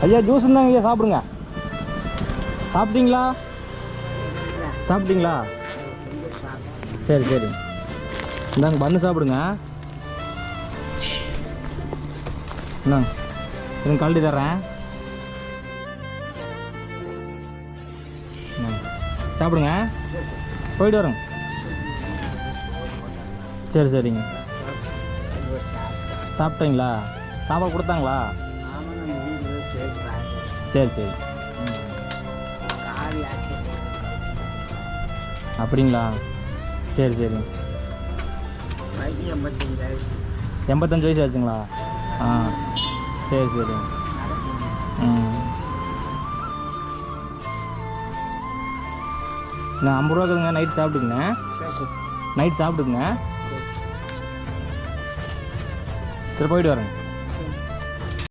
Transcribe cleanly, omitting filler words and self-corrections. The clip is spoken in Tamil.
ஐயா ஜூஸ் இருந்தாங்க ஐயா, சாப்பிடுங்க. சாப்பிட்டீங்களா? சாப்பிட்டீங்களா? சரி சரி, இந்தாங்க பண்ணு சாப்பிடுங்க. இந்தாங்க எனக்கு கழட்டி தர்றேன். சாப்பிடுங்க, போயிட்டு வரேங்க. சரி சரிங்க. சாப்பிட்டீங்களா? சாப்பாடு கொடுத்தாங்களா? சரி சரி. அப்படிங்களா? சரி சரி. 85 வயசு ஆச்சுங்களா? ஆ சரி சரி. நான் 50 ரூபா இருக்குதுங்க, நைட் சாப்பிட்டுக்குங்க. நைட் சாப்பிட்டுக்குங்க. சரி போயிட்டு வரேங்க.